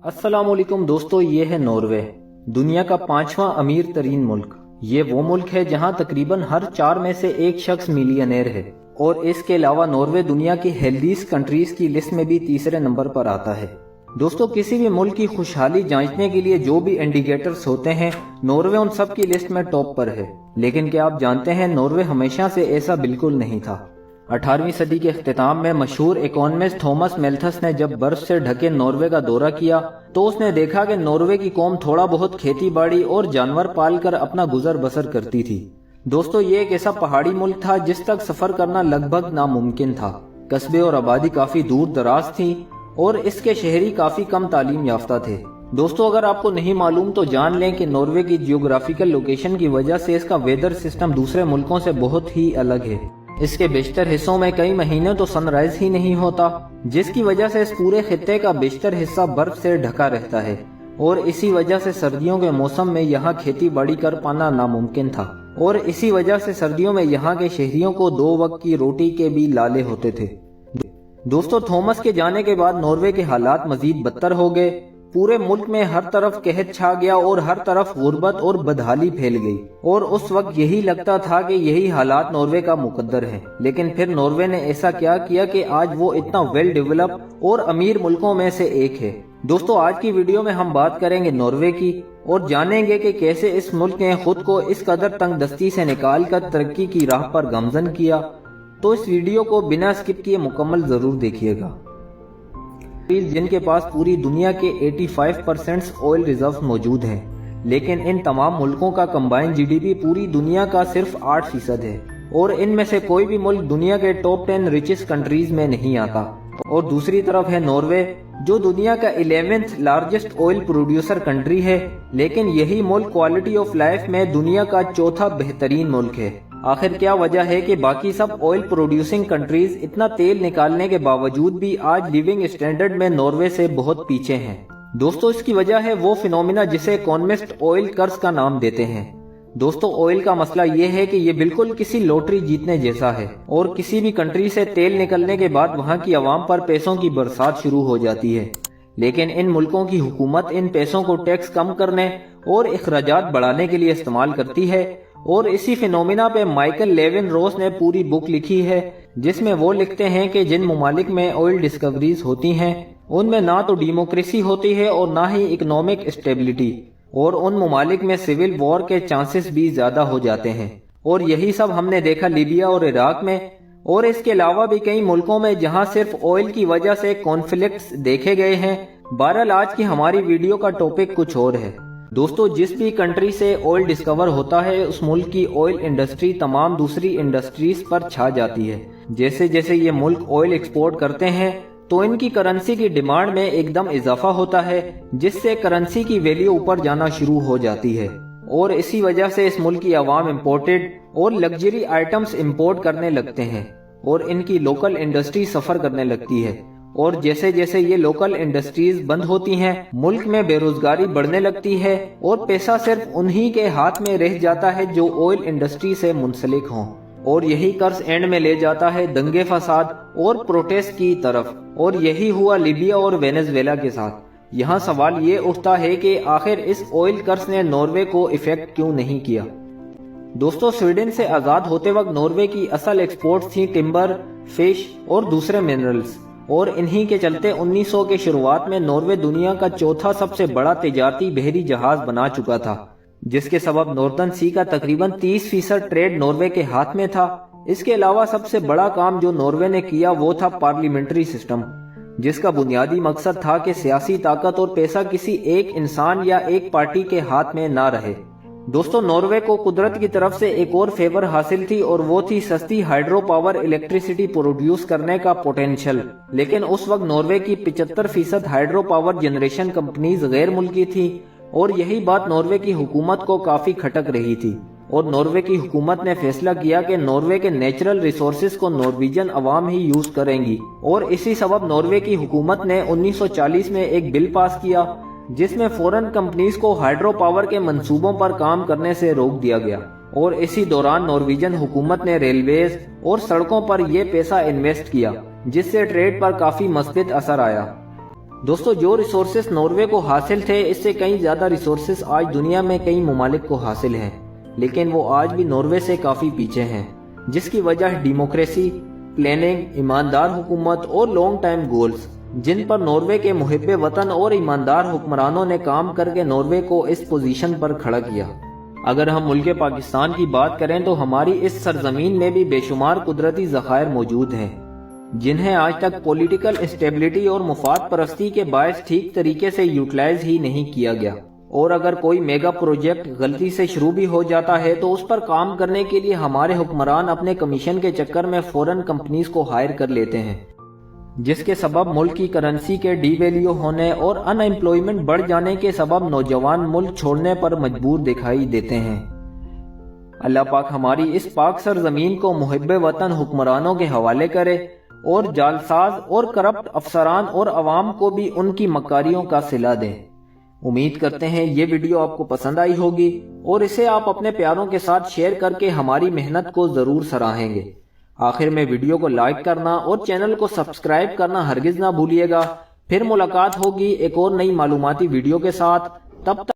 अस्सलाम वालेकुम दोस्तों, ये है नॉर्वे, दुनिया का 5वां अमीर तरीन मुल्क। ये वो मुल्क है जहां तकरीबन हर 4 में से एक शख्स मिलियनेर है और इसके अलावा नॉर्वे दुनिया की हेल्दीस्ट कंट्रीज की लिस्ट में भी तीसरे नंबर पर आता है। दोस्तों, किसी भी मुल्क की खुशहाली जांचने के लिए जो भी इंडिकेटर्स होते हैं, नॉर्वे उन सब की लिस्ट में टॉप पर है। लेकिन क्या आप जानते हैं, नॉर्वे हमेशा से ऐसा बिल्कुल नहीं था। 18वीं सदी के इख्तिताम में मशहूर इकोनॉमिस्ट थॉमस मैल्थस ने जब बर्फ से ढके नॉर्वे का दौरा किया तो उसने देखा कि नॉर्वे की कौम थोड़ा बहुत खेती बाड़ी और जानवर पालकर अपना गुजर बसर करती थी। दोस्तों, ये एक ऐसा पहाड़ी मुल्क था जिस तक सफर करना लगभग नामुमकिन था। कस्बे और आबादी काफी दूर दराज थी और इसके शहरी काफी कम तालीम याफ्ता थे। दोस्तों, अगर आपको नहीं मालूम तो जान लें कि नॉर्वे की जियोग्राफिकल लोकेशन की वजह से इसका वेदर सिस्टम दूसरे मुल्कों से बहुत ही अलग है। इसके बेशतर हिस्सों में कई महीने तो सनराइज ही नहीं होता, जिसकी वजह से इस पूरे खित्ते का बेशतर हिस्सा बर्फ से ढका रहता है और इसी वजह से सर्दियों के मौसम में यहाँ खेती बाड़ी कर पाना नामुमकिन था और इसी वजह से सर्दियों में यहाँ के शहरियों को 2 वक्त की रोटी के भी लाले होते थे। दोस्तों, थॉमस के जाने के बाद नॉर्वे के हालात मजीद बदतर हो गए। पूरे मुल्क में हर तरफ कहत छा गया और हर तरफ गुर्बत और बदहाली फैल गई और उस वक्त यही लगता था कि यही हालात नॉर्वे का मुकद्दर है। लेकिन फिर नॉर्वे ने ऐसा क्या किया कि आज वो इतना वेल डेवलप और अमीर मुल्कों में से एक है। दोस्तों, आज की वीडियो में हम बात करेंगे नॉर्वे की और जानेंगे कि कैसे इस मुल्क ने खुद को इस कदर तंग दस्ती से निकाल कर तरक्की की राह पर गामजन किया। तो इस वीडियो को बिना स्किप किए मुकम्मल जरूर देखिएगा। जिनके पास पूरी दुनिया के 85% ऑयल रिजर्व मौजूद हैं, लेकिन इन तमाम मुल्कों का कंबाइंड जीडीपी पूरी दुनिया का सिर्फ 8% है और इनमें से कोई भी मुल्क दुनिया के टॉप 10 रिचेस्ट कंट्रीज में नहीं आता। और दूसरी तरफ है नॉर्वे, जो दुनिया का 11th largest oil producer country है, लेकिन यही मुल्क क्वालिटी ऑफ लाइफ में दुनिया का 4था बेहतरीन मुल्क है। आखिर क्या वजह है कि बाकी सब ऑयल प्रोड्यूसिंग कंट्रीज इतना तेल निकालने के बावजूद भी आज लिविंग स्टैंडर्ड में नॉर्वे से बहुत पीछे हैं? दोस्तों, इसकी वजह है वो फिनोमिना जिसे इकोनॉमिस्ट ऑयल कर्स का नाम देते हैं। दोस्तों, ऑयल का मसला ये है कि ये बिल्कुल किसी लॉटरी जीतने जैसा है और किसी भी कंट्री से तेल निकलने के बाद वहाँ की आवाम पर पैसों की बरसात शुरू हो जाती है। लेकिन इन मुल्कों की हुकूमत इन पैसों को टैक्स कम करने और अखराजात बढ़ाने के लिए इस्तेमाल करती है और इसी फिनोमिना पे माइकल लेविन रॉस ने पूरी बुक लिखी है, जिसमें वो लिखते हैं कि जिन मुमालिक में ऑयल डिस्कवरीज होती हैं उनमें ना तो डेमोक्रेसी होती है और ना ही इकोनॉमिक स्टेबिलिटी, और उन मुमालिक में सिविल वॉर के चांसेस भी ज्यादा हो जाते हैं। और यही सब हमने देखा लीबिया और इराक में, और इसके अलावा भी कई मुल्कों में जहां सिर्फ ऑयल की वजह से कॉन्फ्लिक्ट्स देखे गए हैं। बहरहाल, आज की हमारी वीडियो का टॉपिक कुछ और है। दोस्तों, जिस भी कंट्री से ऑयल डिस्कवर होता है उस मुल्क की ऑयल इंडस्ट्री तमाम दूसरी इंडस्ट्रीज पर छा जाती है। जैसे जैसे ये मुल्क ऑयल एक्सपोर्ट करते हैं तो इनकी करेंसी की डिमांड में एकदम इजाफा होता है, जिससे करेंसी की वैल्यू ऊपर जाना शुरू हो जाती है और इसी वजह से इस मुल्क की आवाम इम्पोर्टेड और लग्जरी आइटम्स इम्पोर्ट करने लगते हैं और इनकी लोकल इंडस्ट्री सफर करने लगती है। और जैसे जैसे ये लोकल इंडस्ट्रीज बंद होती हैं, मुल्क में बेरोजगारी बढ़ने लगती है और पैसा सिर्फ उन्हीं के हाथ में रह जाता है जो ऑयल इंडस्ट्री से मुंसलिक हों, और यही कर्ज एंड में ले जाता है दंगे फसाद और प्रोटेस्ट की तरफ। और यही हुआ लीबिया और वेनेजुएला के साथ। यहाँ सवाल ये उठता है कि आखिर इस ऑयल कर्ज ने नॉर्वे को इफेक्ट क्यों नहीं किया? दोस्तों, स्वीडन से आजाद होते वक्त नॉर्वे की असल एक्सपोर्ट्स थी टिम्बर, फिश और दूसरे मिनरल्स, और इन्हीं के चलते 1900 के शुरुआत में नॉर्वे दुनिया का 4था सबसे बड़ा तिजारती बहरी जहाज बना चुका था, जिसके सबब नॉर्दर्न सी का तकरीबन 30% ट्रेड नॉर्वे के हाथ में था। इसके अलावा सबसे बड़ा काम जो नॉर्वे ने किया वो था पार्लियामेंट्री सिस्टम, जिसका बुनियादी मकसद था कि सियासी ताकत और पैसा किसी एक इंसान या एक पार्टी के हाथ में ना रहे। दोस्तों, नॉर्वे को कुदरत की तरफ से एक और फेवर हासिल थी और वो थी सस्ती हाइड्रो पावर इलेक्ट्रिसिटी प्रोड्यूस करने का पोटेंशियल। लेकिन उस वक्त नॉर्वे की 75% हाइड्रो पावर जनरेशन कंपनीज गैर मुल्की थी और यही बात नॉर्वे की हुकूमत को काफी खटक रही थी। और नॉर्वे की हुकूमत ने फैसला किया कि नॉर्वे के नेचुरल रिसोर्सेज को नॉर्वेजियन अवाम ही यूज करेंगी, और इसी सबब नॉर्वे की हुकूमत ने 1940 में एक बिल पास किया जिसमें फॉरेन कंपनीज को हाइड्रो पावर के मंसूबों पर काम करने से रोक दिया गया। और इसी दौरान नॉर्वेजियन हुकूमत ने रेलवेज और सड़कों पर यह पैसा इन्वेस्ट किया, जिससे ट्रेड पर काफी मस्बित असर आया। दोस्तों, जो रिसोर्सेस नॉर्वे को हासिल थे, इससे कई ज्यादा रिसोर्सेस आज दुनिया में कई ममालिक को हासिल हैं, लेकिन वो आज भी नॉर्वे से काफी पीछे हैं, जिसकी वजह डेमोक्रेसी, प्लानिंग, ईमानदार हुकूमत और लॉन्ग टाइम गोल्स, जिन पर नॉर्वे के मुहिब्बे वतन और ईमानदार हुक्मरानों ने काम करके नॉर्वे को इस पोजीशन पर खड़ा किया। अगर हम मुल्क पाकिस्तान की बात करें तो हमारी इस सरजमीन में भी बेशुमार कुदरती ज़खायर मौजूद हैं, जिन्हें आज तक पॉलिटिकल इंस्टेबिलिटी और मुफाद परस्ती के बायस ठीक तरीके से यूटिलाइज ही नहीं किया गया। और अगर कोई मेगा प्रोजेक्ट गलती से शुरू भी हो जाता है तो उस पर काम करने के लिए हमारे हुक्मरान अपने कमीशन के चक्कर में फॉरेन कंपनीज को हायर कर लेते हैं, जिसके सबब मुल्क की करेंसी के डीवैल्यू होने और अनएम्प्लॉयमेंट बढ़ जाने के सबब नौजवान मुल्क छोड़ने पर मजबूर दिखाई देते हैं। अल्लाह पाक हमारी इस पाक सरजमीन को मुहिब्बे वतन हुक्मरानों के हवाले करे और जालसाज और करप्ट अफसरान और अवाम को भी उनकी मकारियों का सिला दें। उम्मीद करते हैं ये वीडियो आपको पसंद आई होगी और इसे आप अपने प्यारों के साथ शेयर करके हमारी मेहनत को जरूर सराहेंगे। आखिर में वीडियो को लाइक करना और चैनल को सब्सक्राइब करना हरगिज ना भूलिएगा। फिर मुलाकात होगी एक और नई मालूमाती वीडियो के साथ। तब तक